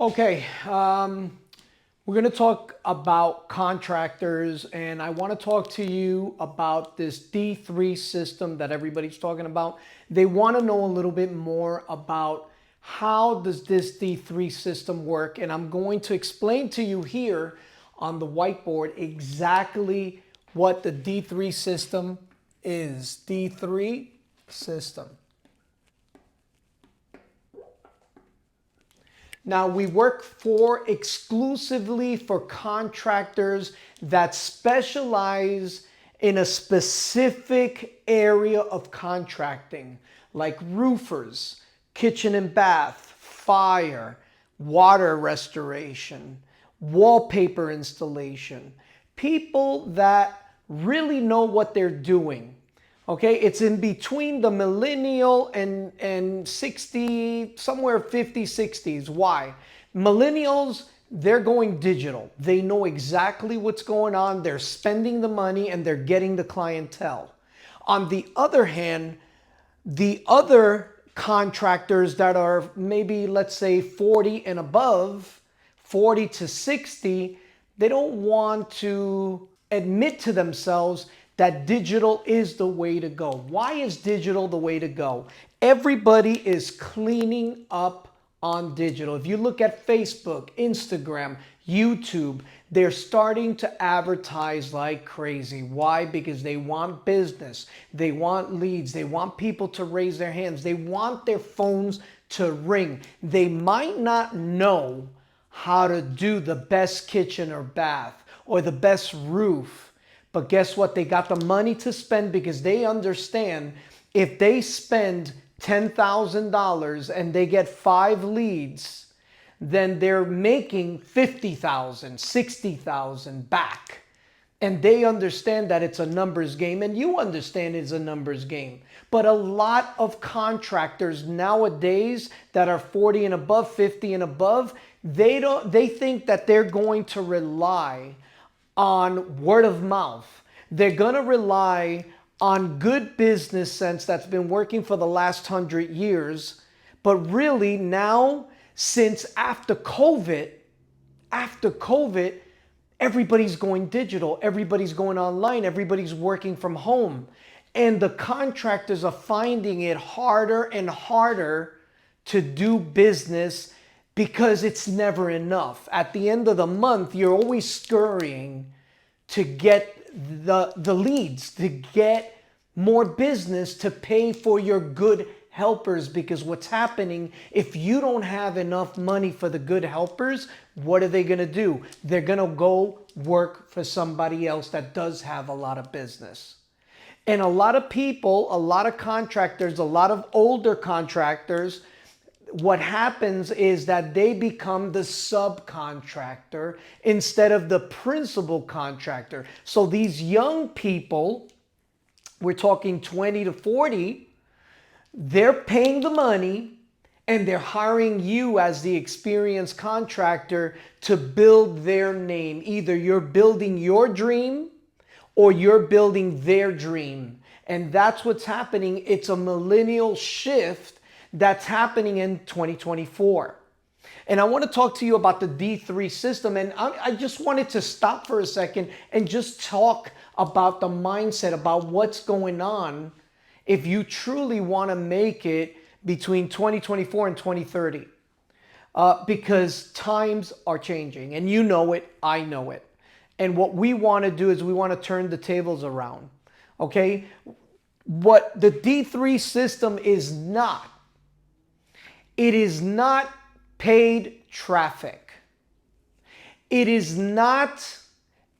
Okay, we're going to talk about contractors, and I want to talk to you about this D3 system that everybody's talking about. They want to know a little bit more about how does this D3 system work, and I'm going to explain to you here on the whiteboard exactly what the D3 system is. D3 system. Now, we work exclusively for contractors that specialize in a specific area of contracting, like roofers, kitchen and bath, fire, water restoration, wallpaper installation, people that really know what they're doing. Okay, it's in between the millennial and 60, somewhere 50s, 60s. Why? Millennials, they're going digital. They know exactly what's going on. They're spending the money and they're getting the clientele. On the other hand, the other contractors that are maybe, let's say, 40 and above, 40 to 60, they don't want to admit to themselves that digital is the way to go. Why is digital the way to go? Everybody is cleaning up on digital. If you look at Facebook, Instagram, YouTube, they're starting to advertise like crazy. Why? Because they want business. They want leads. They want people to raise their hands. They want their phones to ring. They might not know how to do the best kitchen or bath or the best roof. But guess what? They got the money to spend because they understand if they spend $10,000 and they get 5 leads, then they're making $50,000, $60,000 back. And they understand that it's a numbers game, and you understand it's a numbers game. But a lot of contractors nowadays that are 40 and above, 50 and above, they think that they're going to rely on word of mouth. They're going to rely on good business sense that's been working for the last 100 years. But really now, since after COVID, everybody's going digital. Everybody's going online. Everybody's working from home. And the contractors are finding it harder and harder to do business because it's never enough. At the end of the month, you're always scurrying to get the leads, to get more business to pay for your good helpers. Because what's happening, if you don't have enough money for the good helpers, what are they going to do? They're going to go work for somebody else that does have a lot of business. And a lot of people, a lot of contractors, a lot of older contractors, what happens is that they become the subcontractor instead of the principal contractor. So these young people, we're talking 20 to 40, they're paying the money and they're hiring you as the experienced contractor to build their name. Either you're building your dream or you're building their dream. And that's what's happening. It's a millennial shift that's happening in 2024. And I want to talk to you about the D3 system. And I just wanted to stop for a second and just talk about the mindset, about what's going on if you truly want to make it between 2024 and 2030. Because times are changing, and you know it, I know it. And what we want to do is we want to turn the tables around. Okay? What the D3 system is not, it is not paid traffic. It is not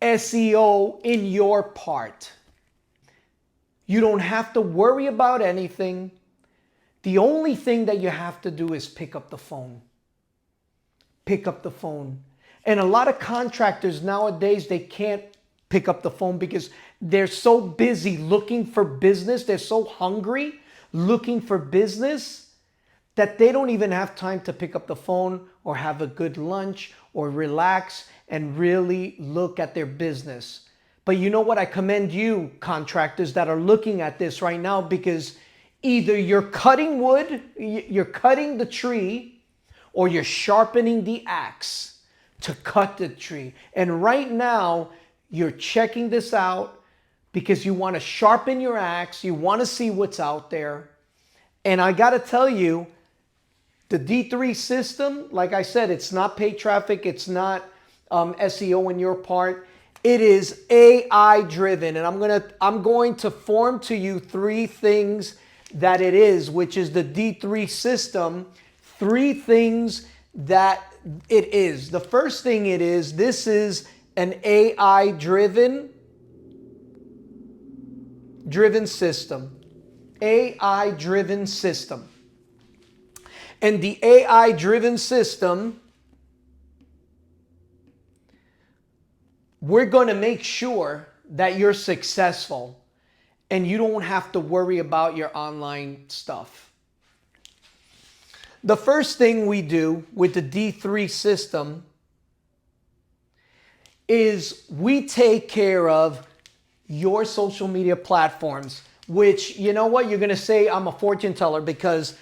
SEO in your part. You don't have to worry about anything. The only thing that you have to do is pick up the phone. Pick up the phone. And a lot of contractors nowadays, they can't pick up the phone because they're so busy looking for business. They're so hungry looking for business that they don't even have time to pick up the phone or have a good lunch or relax and really look at their business. But you know what? I commend you, contractors that are looking at this right now, because either you're cutting wood, you're cutting the tree, or you're sharpening the axe to cut the tree. And right now, you're checking this out because you want to sharpen your axe. You want to see what's out there. And I got to tell you, the D3 system, like I said, it's not paid traffic. It's not SEO on your part. It is AI driven. And I'm going to form to you 3 things that it is, which is the D3 system. 3 things that it is. The first thing it is, this is an AI driven system. AI driven system. And the AI driven system, we're going to make sure that you're successful and you don't have to worry about your online stuff. The first thing we do with the D3 system is we take care of your social media platforms, which, you know what, you're going to say I'm a fortune teller, because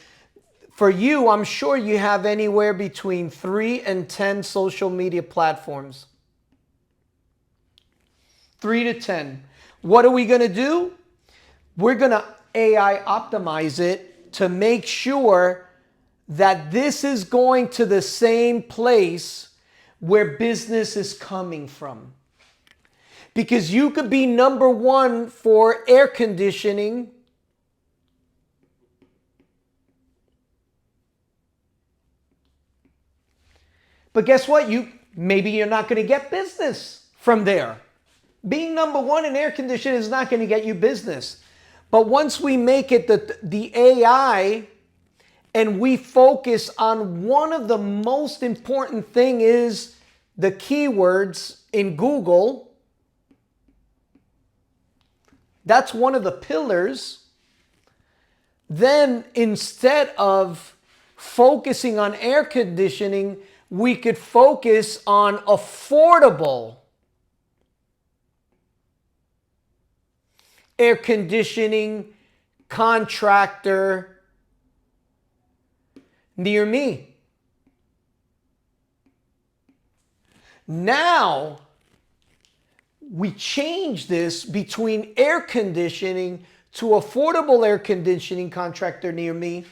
for you, I'm sure you have anywhere between 3 and 10 social media platforms. 3 to 10. What are we going to do? We're going to AI optimize it to make sure that this is going to the same place where business is coming from. Because you could be number 1 for air conditioning, but guess what? Maybe you're not going to get business from there. Being number 1 in air conditioning is not going to get you business. But once we make it the AI and we focus on one of the most important thing is the keywords in Google, that's one of the pillars. Then instead of focusing on air conditioning, we could focus on affordable air conditioning contractor near me. Now, we change this between air conditioning to affordable air conditioning contractor near me.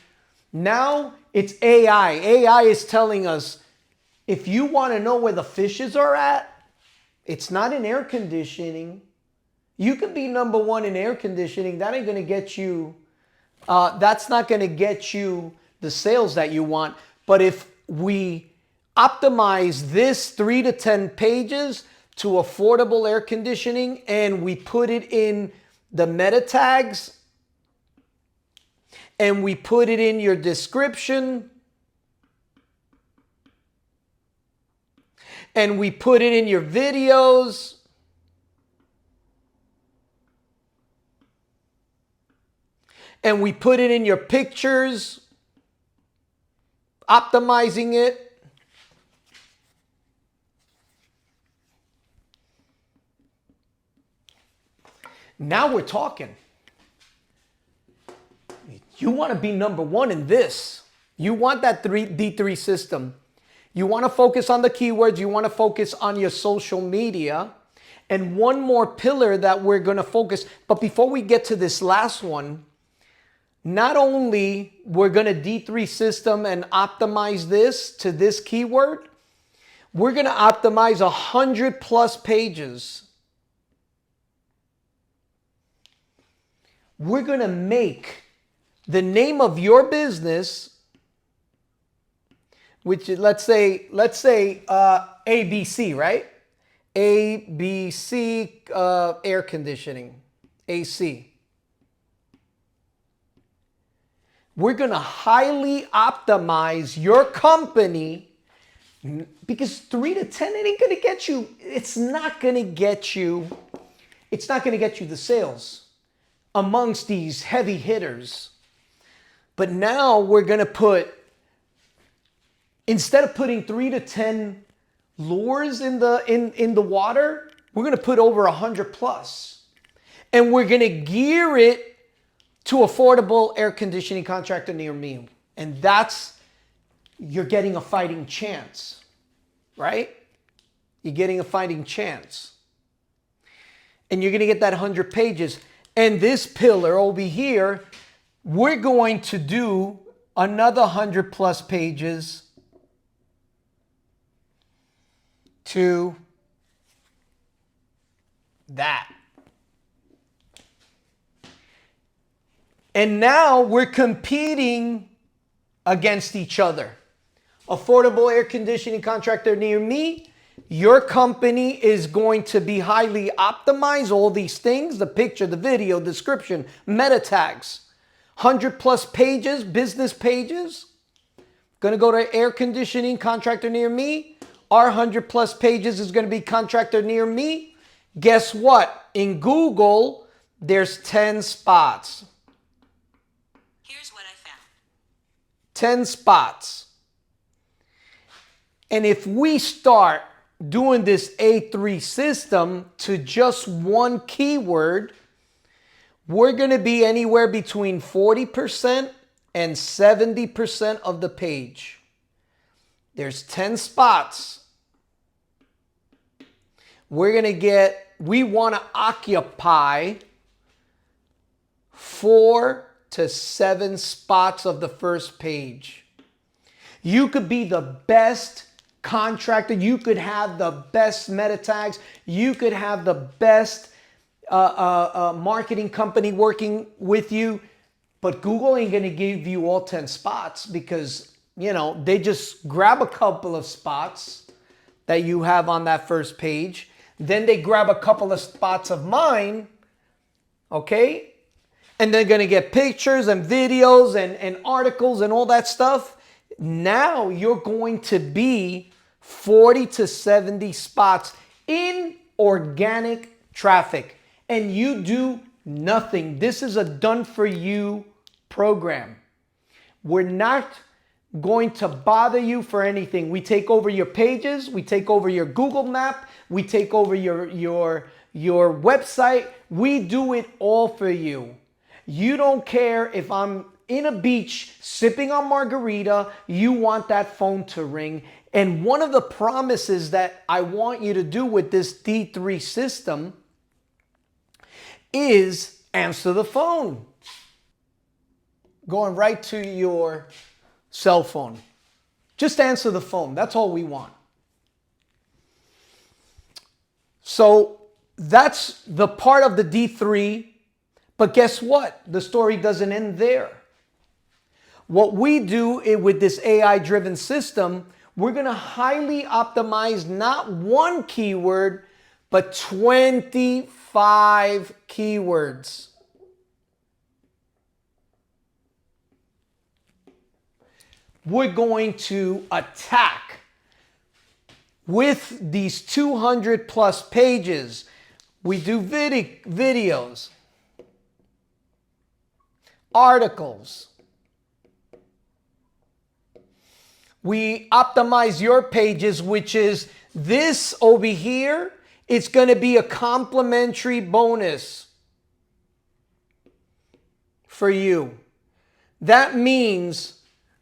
Now it's AI. AI is telling us, if you want to know where the fishes are at, it's not in air conditioning. You can be number 1 in air conditioning. That ain't going to get you, that's not going to get you the sales that you want. But if we optimize this 3 to 10 pages to affordable air conditioning and we put it in the meta tags and we put it in your description and we put it in your videos, and we put it in your pictures, optimizing it, now we're talking. You want to be number 1 in this. You want that D3 system. You want to focus on the keywords. You want to focus on your social media. And one more pillar that we're going to focus. But before we get to this last one, not only we're going to D3 system and optimize this to this keyword, we're going to optimize 100+ pages. We're going to make the name of your business, which is, let's say ABC, right? ABC air conditioning, AC. We're going to highly optimize your company, because 3 to 10, it ain't going to get you, it's not going to get you the sales amongst these heavy hitters. But now we're going to put, instead of putting 3 to 10 lures in the water, we're going to put over 100+. And we're going to gear it to affordable air conditioning contractor near me. And that's you're getting a fighting chance, right? You're getting a fighting chance. And you're going to get that 100 pages. And this pillar over here, we're going to do another 100 plus pages to that. And now we're competing against each other. Affordable air conditioning contractor near me. Your company is going to be highly optimized. All these things, the picture, the video, description, meta tags, 100 plus pages, business pages. Going to go to air conditioning contractor near me. Our 100 plus pages is going to be contractor near me. Guess what? In Google, there's 10 spots. Here's what I found. 10 spots. And if we start doing this A3 system to just one keyword, we're going to be anywhere between 40% and 70% of the page. There's 10 spots. We want to occupy 4 to 7 spots of the first page. You could be the best contractor. You could have the best meta tags. You could have the best marketing company working with you. But Google ain't going to give you all 10 spots because, you know, they just grab a couple of spots that you have on that first page. Then they grab a couple of spots of mine. Okay? And they're going to get pictures and videos and articles and all that stuff. Now you're going to be 40 to 70 spots in organic traffic. And you do nothing. This is a done for you program. We're not going to bother you for anything. We take over your pages. We take over your Google map. We take over your website. We do it all for you. You don't care if I'm in a beach sipping on margarita. You want that phone to ring. And one of the promises that I want you to do with this D3 system is answer the phone. Going right to your cell phone. Just answer the phone. That's all we want. So that's the part of the D3. But guess what? The story doesn't end there. What we do with this AI-driven system, we're going to highly optimize not one keyword, but 25 keywords. We're going to attack with these 200 plus pages. We do videos, articles. We optimize your pages, which is this over here. It's going to be a complimentary bonus for you. That means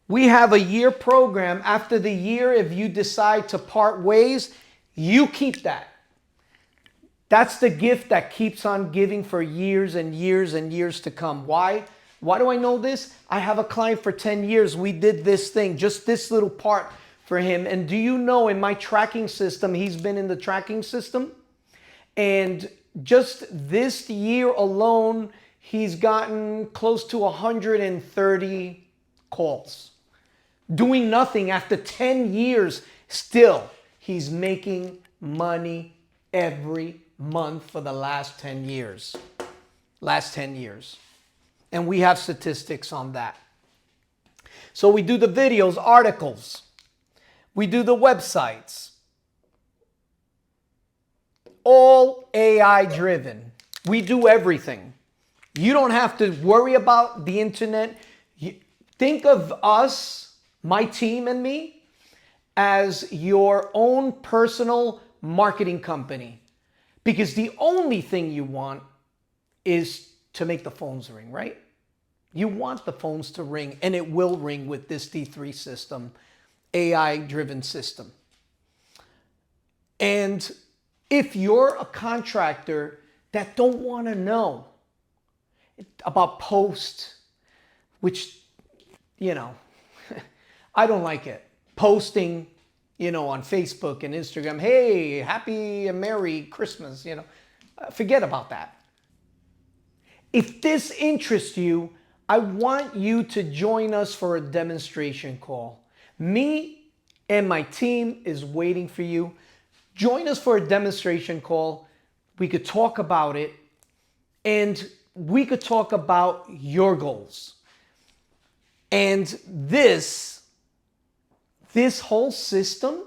we have a year program. After the year, if you decide to part ways, you keep that. That's the gift that keeps on giving for years and years and years to come. Why? Why do I know this? I have a client for 10 years. We did this thing, just this little part for him. And do you know, in my tracking system, he's been in the tracking system. And just this year alone, he's gotten close to 130 calls. Doing nothing after 10 years, still, he's making money every month for the last 10 years. Last 10 years. And we have statistics on that. So we do the videos, articles. We do the websites. All AI driven. We do everything. You don't have to worry about the internet. Think of us, my team and me, as your own personal marketing company. Because the only thing you want is to make the phones ring, right? You want the phones to ring, and it will ring with this D3 system. AI driven system. And if you're a contractor that don't want to know about posts, which, you know, I don't like it. Posting, you know, on Facebook and Instagram, hey, happy and Merry Christmas, you know, forget about that. If this interests you, I want you to join us for a demonstration call. Me and my team is waiting for you. Join us for a demonstration call. We could talk about it, and we could talk about your goals. And this whole system,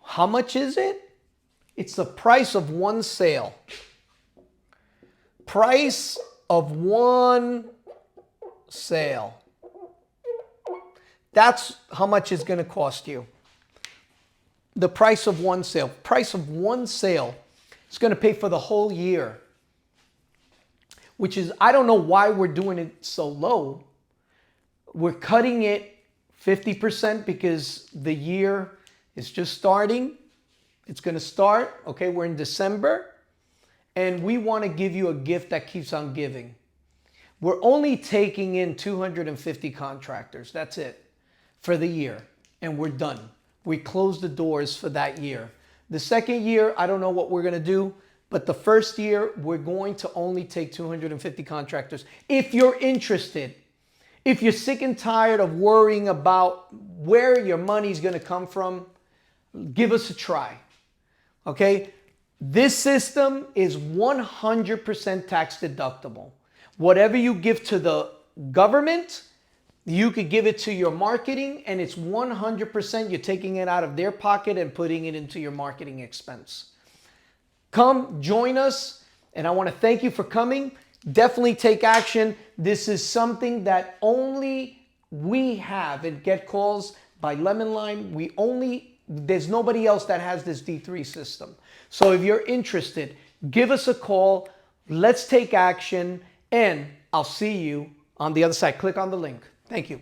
how much is it? It's the price of one sale. Price of one sale. That's how much it's going to cost you. The price of one sale. Price of one sale. It's going to pay for the whole year. Which is, I don't know why we're doing it so low. We're cutting it 50% because the year is just starting. It's going to start. Okay, we're in December. And we want to give you a gift that keeps on giving. We're only taking in 250 contractors. That's it for the year. And we're done. We close the doors for that year. The second year, I don't know what we're going to do. But the first year, we're going to only take 250 contractors. If you're interested, if you're sick and tired of worrying about where your money's going to come from, give us a try. Okay? This system is 100% tax deductible. Whatever you give to the government, you could give it to your marketing, and it's 100% you're taking it out of their pocket and putting it into your marketing expense. Come join us, and I want to thank you for coming. Definitely take action. This is something that only we have at Get Calls by Lemon Lime. There's nobody else that has this D3 system. So if you're interested, give us a call. Let's take action, and I'll see you on the other side. Click on the link. Thank you.